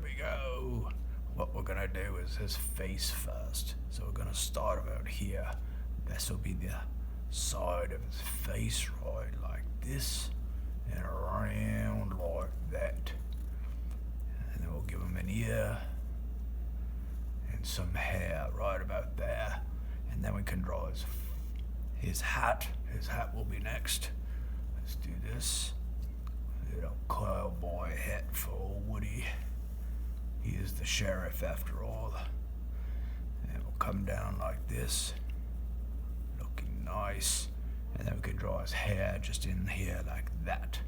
we go. What we're gonna do is his face first. So we're gonna start about here. This will be the side of his face, right, like this, and around like that. And then we'll give him an ear and some hair right about there. And then we can draw his hat. His hat will be next. Let's do this. Little cowboy hat for old Woody. He is the sheriff after all. And we'll come down like this. Looking nice. And then we can draw his hair just in here like that.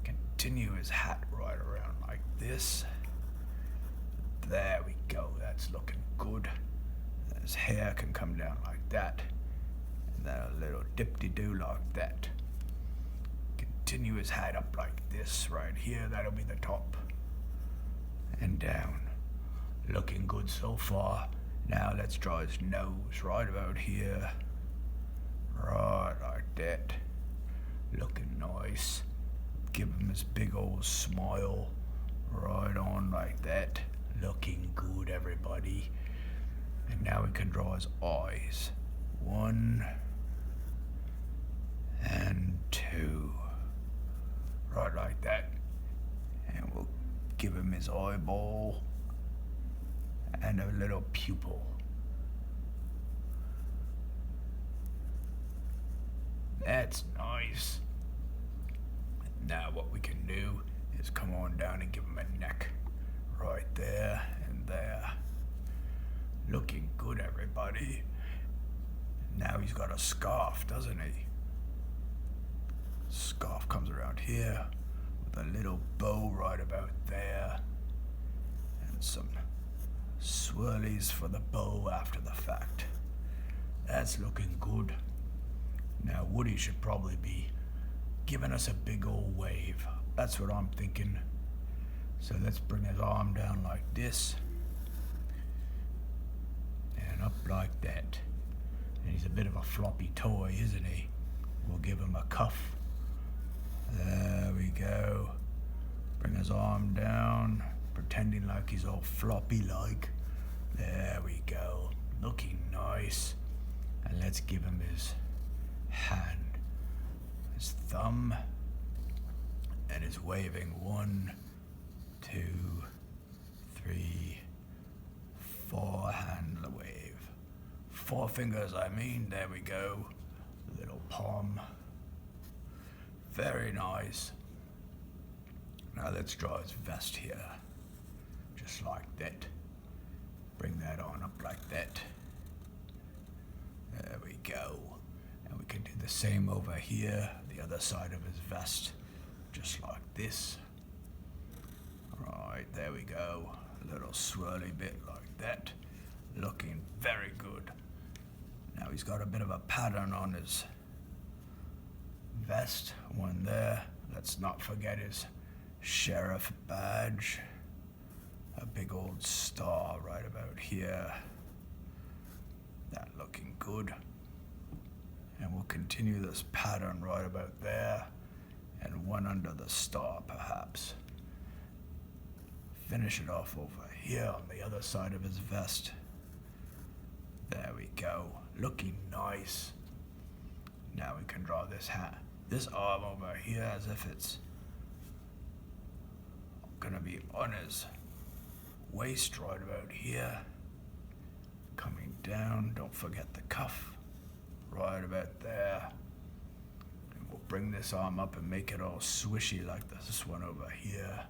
Continue his hat right around like this. There we go. That's looking good. And his hair can come down like that. And then a little dip-de-doo like that. Continue his hat up like this right here. That'll be the top. And down. Looking good so far. Now let's draw his nose right about here. Right like that. Looking nice. Give him his big old smile. Right on like that. Looking good, everybody. And now we can draw his eyes. 1 and 2. Right like that. And we'll give him his eyeball and a little pupil. That's nice. Now what we can do is come on down and give him a neck. Right there and there. Looking good, everybody. Now he's got a scarf, doesn't he? Scarf comes around here with a little bow right about there. And some swirlies for the bow after the fact. That's looking good. Now Woody should probably be giving us a big old wave. That's what I'm thinking. So let's bring his arm down like this. And up like that. And he's a bit of a floppy toy, isn't he? We'll give him a cuff. There we go. Bring his arm down, pretending like he's all floppy like. There we go. Looking nice. And let's give him his hand. His thumb. And his waving. 1, 2, 3, 4 hand wave. 4 fingers, I mean. There we go. Little palm. Very nice. Now let's draw his vest here. Just like that. Bring that on up like that. There we go. And we can do the same over here, the other side of his vest. Just like this. Right, there we go. A little swirly bit like that. Looking very good. Now he's got a bit of a pattern on his vest. One there. Let's not forget his sheriff badge. A big old star right about here. That looking good. And we'll continue this pattern right about there. And one under the star, perhaps. Finish it off over here on the other side of his vest. There we go. Looking nice. Now we can draw this hat. This arm over here as if it's gonna be on his waist right about here. Coming down, don't forget the cuff. Right about there. And we'll bring this arm up and make it all swishy like this one over here.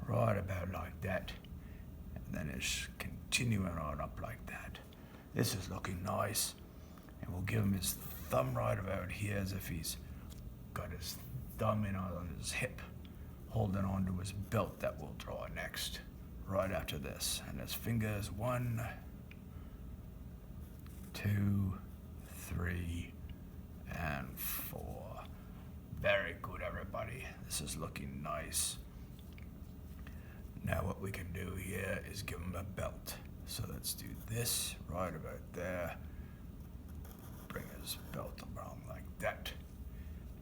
Right about like that. And then it's continuing on up like that. This is looking nice. And we'll give him his thumb right about here as if he's got his thumb in on his hip, holding on to his belt that we'll draw next, right after this. And his fingers, 1, 2, 3, and 4. Very good, everybody. This is looking nice. Now what we can do here is give him a belt. So let's do this right about there. Bring his belt around like that.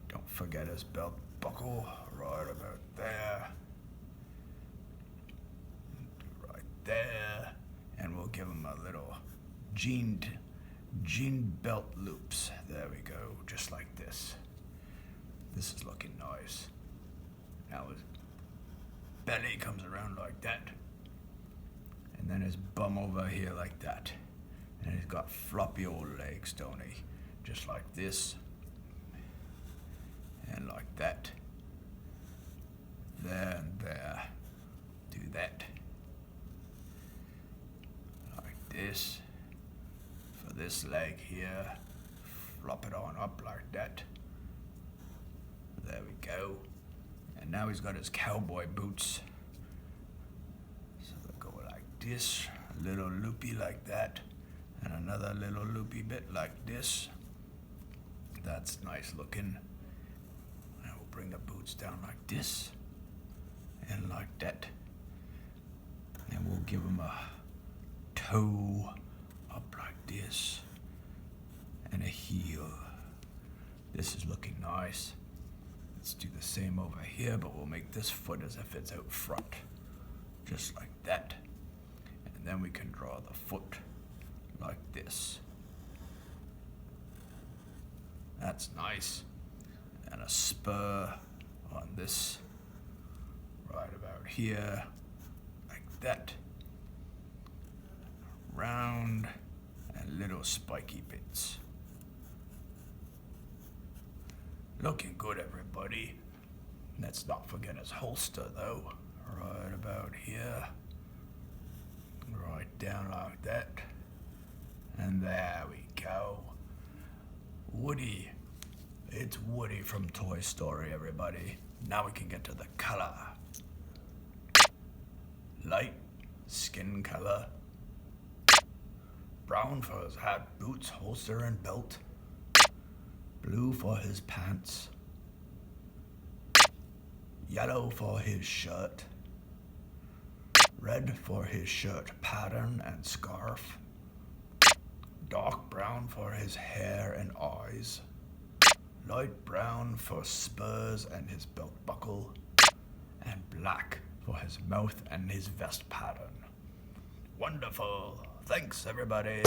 Don't forget his belt buckle right about there. jean belt loops. There we go, just like this. This is looking nice. Now his belly comes around like that. And then his bum over here like that. And he's got floppy old legs, don't he? Just like this. And like that. There and there. Do that. Like this. For this leg here. Flop it on up like that. There we go. And now he's got his cowboy boots. So they go like this. A little loopy like that. And another little loopy bit like this. That's nice looking. And we'll bring the boots down like this. And like that. And we'll give him a toe up like this. And a heel. This is looking nice. Let's do the same over here, but we'll make this foot as if it's out front. Just like that. And then we can draw the foot like this. That's nice. And a spur on this right about here, like that. Round and little spiky bits. Looking good, everybody. Let's not forget his holster, though. Right about here. Right down like that. And there we go. Woody. It's Woody from Toy Story, everybody. Now we can get to the color. Light skin color. Brown for his hat, boots, holster, and belt. Blue for his pants. Yellow for his shirt. Red for his shirt pattern and scarf. Dark brown for his hair and eyes. Light brown for spurs and his belt buckle. And black for his mouth and his vest pattern. Wonderful. Thanks, everybody.